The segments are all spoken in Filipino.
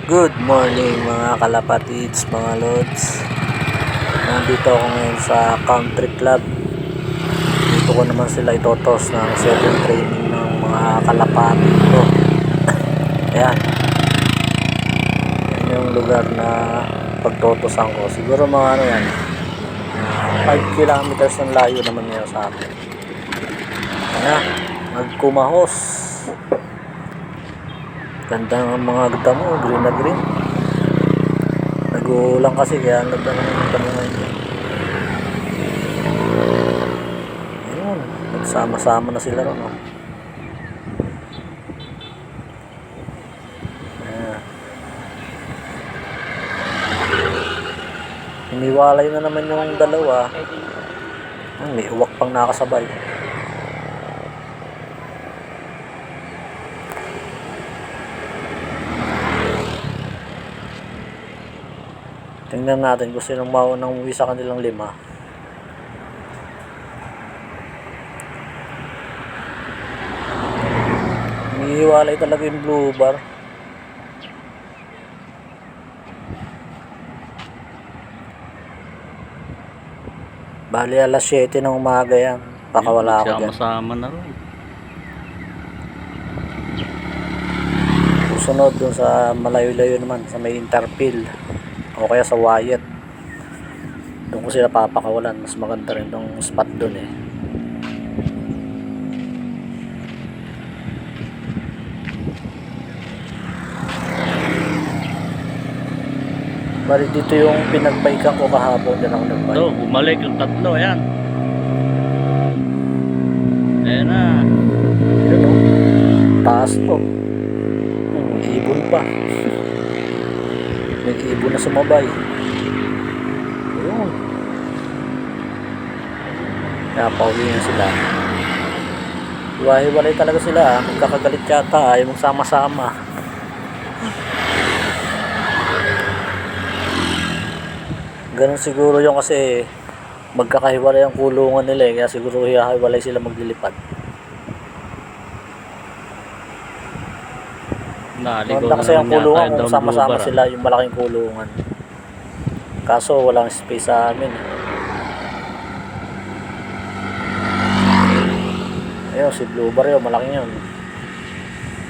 Good morning mga kalapatids, mga lods. Nandito ako ngayon sa country club. Dito ko naman sila itotos ng 7 training ng mga kalapatid ko. Ayan. Yan yung lugar na pagtotosan ko. Siguro mga ano yan, 5 kilometers ng layo naman ngayon sa akin. Ayan, nagkumahos. Ganda ng mga damo, green na green. Nag-uulang kasi kaya ang ganda ng damo ngayon. Ayun, nagsama-sama na sila ron. Oh. Ayan. Hiniwalay na naman yung dalawa. May uwak pang nakasabay. Tingnan natin kung sinong maunang umuwi sa kanilang 5. Umiiwalay talaga yung blue bar. Bali alas 7 ng umaga yan. Baka wala ako dyan. Sama na rin. Susunod dun sa malayo-layo naman, sa may Interpil. O kaya sa Wyatt. Doon ko sila papakawalan. Mas maganda rin tong spot doon eh. Bali dito yung pinagbaykan ko kahapon. Diyan ako nagbike. Ito, bumalik yung tatlo. Ayan. Ayan na. Yun o. Taas to. Ibon pa. May ibon na sumabay. Ayun. Kaya pauwi na sila. Hiwa-hiwalay talaga sila. Magkakagalit yata. Ayaw magsama-sama. Ganun siguro yung kasi magkakahiwalay ang kulungan nila eh. Kaya siguro hiwa-hiwalay sila maglilipad. Maganda kasi ang kulungan kung sama-sama sila yung malaking kulungan. Kaso walang space sa amin. Ayun, si Blue Bar yun, malaki yun.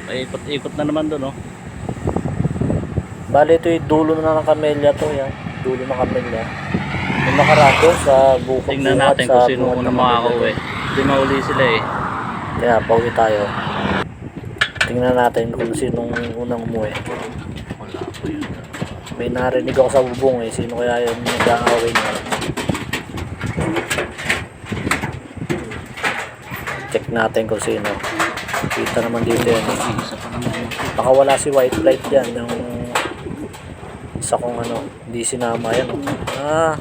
Ikot-ikot na naman doon, oh. Bali ito yung dulo na ng Camellia to, yan. Dulo ng Camellia. Yung nakarado sa bukod. Tingnan natin kung sino unang makakauwi. Hindi mauli sila eh. Kaya pauwi tayo. Tingnan natin kung sinong unang umuwi. Wala po yun. May narinig ako sa bubong eh. Sino kaya yung nag-aaway niya? Check natin kung sino. Kita naman dito yan. Baka wala si White Light yan. Yung isa kong ano, hindi sinama yan. Ah,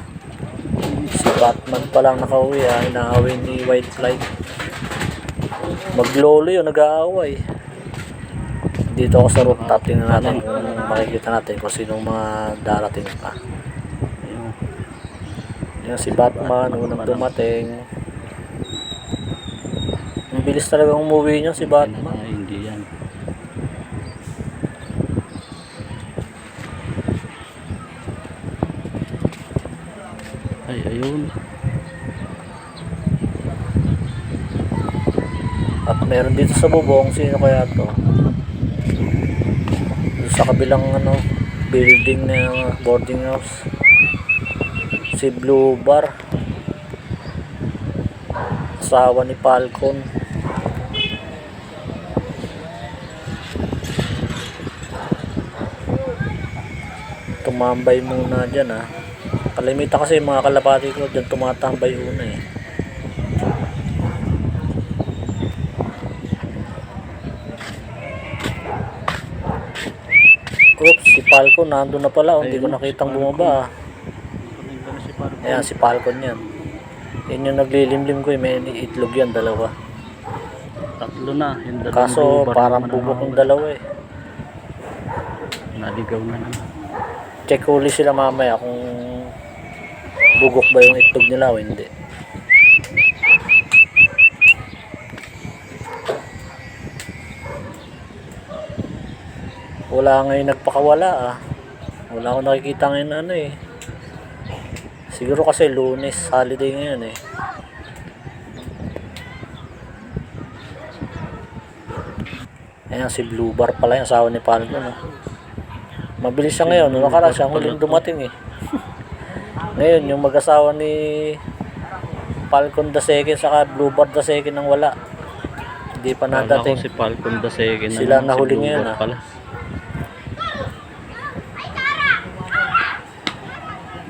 si Batman pa lang nakauwi ah. Inaaway ni White Light. Maglolo yun, nag-aaway. Dito ako sa rooftop, tingnan natin kung makikita natin kung sinong mga darating pa. Yan si Batman, unang dumating. Ang bilis talaga umuwi niya si Batman. Ay, hindi yan. Ay, ayun. At meron dito sa bubong, sino kaya to? Sa kabilang ano, building na boarding house. Si Blue Bar. Asawa ni Falcon. Tumambay muna dyan ah. Kalimita kasi yung mga kalapati ko dyan tumatambay una eh. Oops, si Falcon nandun na pala. Hindi ko nakitang bumaba. Ayan, si Falcon yan. Yan yung naglilimlim ko eh. May itlog yan, dalawa. Tatlo na. Kaso parang bubok ng dalawa eh. Naligaw na naman. Check uli sila mamaya kung bugok ba yung itlog nila o hindi. Wala ngayon nagpakawala ah. Wala akong nakikita ngayon ano eh. Siguro kasi Lunes, holiday ngayon eh. Ayan si Blue Bar pala yung asawa ni Palco no. Mabilis siya ngayon, nung nakaraan siya huling dumating eh. Ngayon yung mag-asawa ni Falcon the Second saka Blue Bar the Second nang wala. Hindi pa nadating. Si Falcon the Second. Sila nahuli ngayon ah. Pala.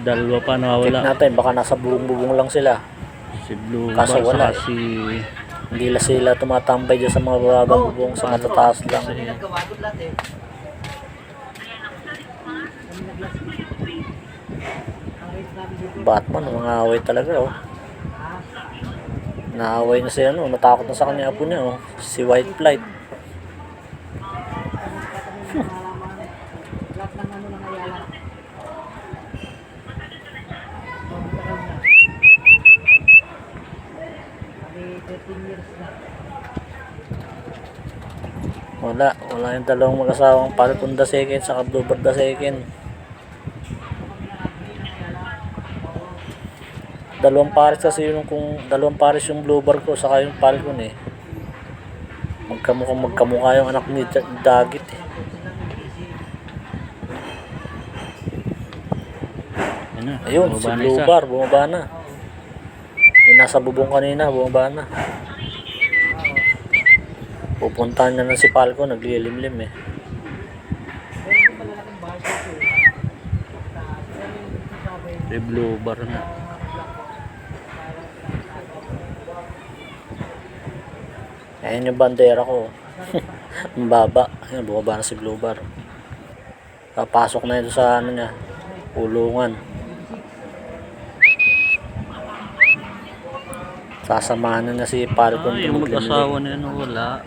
Dalawa pa Check nawawala. natin, baka nasa bubong lang sila. Si Blue Kaso Bar wala saka si Hindi lang sila tumatambay dyan sa mga bababang bubong, sa matataas lang. Batman, mga away talaga oh. Naaway na siya ano, natakot na sa kanya apo niya oh. Si White Flight. Wala yung dalawang mag-asawang Falcon the Second saka Blue Bar the Second. Dalawang pares kasi yung dalawang pares yung Blue Bar ko saka yung Falcon eh. Magkamukha yung anak ni Dagit eh. Ayun, si Blue Bar bumaba na. Yung nasa bubong kanina, bumaba na. Pupuntahan na si Falcon, naglilimlim eh. si Blue Bar na. Ayan yung bandera ko. Ang baba. Ayan, bumaba na si Blue Bar. Papasok na ito sa ano niya, kulungan. Sasamahan na si Falcon. Yung mag-asawa na yun wala.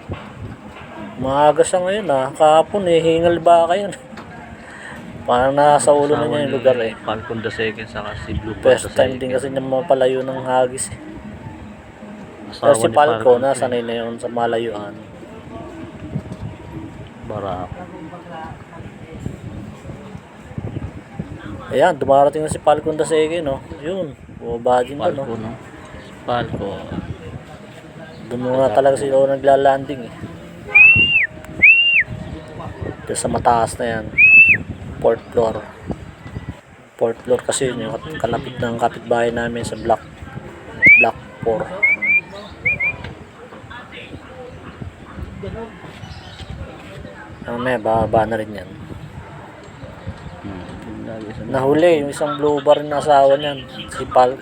Maaga siya ngayon ah. Kahapon eh, hingal ba kayo? Parang nasa ulo na niya yung lugar eh. Falcon the Second saka si Blue Bar First time din kasi niya mapalayo ng hagis eh. Asawa Pero si ni Falcon, nasanay na yun sa malayuan. Barak. Ayan, dumarating na si Falcon the Second no. Yun, bumaba din doon no. Falcon no. Falcon. Doon muna talaga sila naglalanding eh. Dito sa mataas na yan. Fourth floor. Fourth floor kasi yun yung kalapit ng kapitbahay namin sa block 4. May bababa na rin yan. Nahuli yung isang Blue Bar na asawa niyan.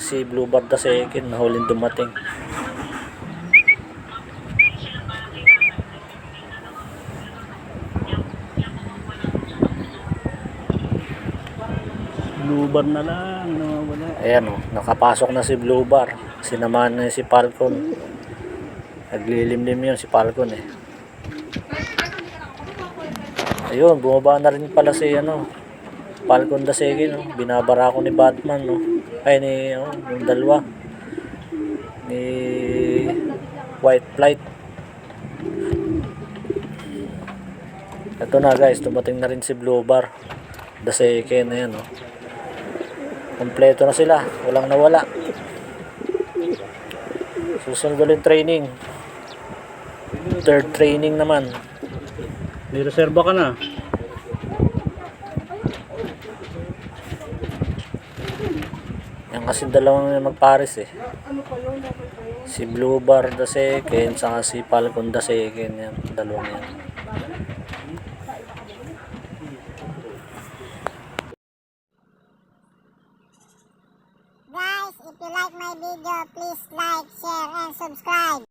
Si Blue Bar the Second nahuling dumating. Blue Bar na lang nawawala. Ayan oh, nakapasok na si Blue Bar. Sinamahan na si Falcon. Naglilimlim yun si Falcon eh. Ayun, bumaba na rin pala si ano, Falcon the Second, no? Binabara ko ni Batman, no? Ay, yung dalawa. Ni White Flight. Ito na guys, dumating na rin si Blue Bar the Second na yan, no? Kompleto na sila, walang nawala. Susunod ulit training. Third training naman. Nireserba ka na. Yan kasi dalawang magpares eh. Si Blue Bar the Second saka si Falcon the Second. Yan, dalawang yan. Guys, if you like my video, please like, share, and subscribe.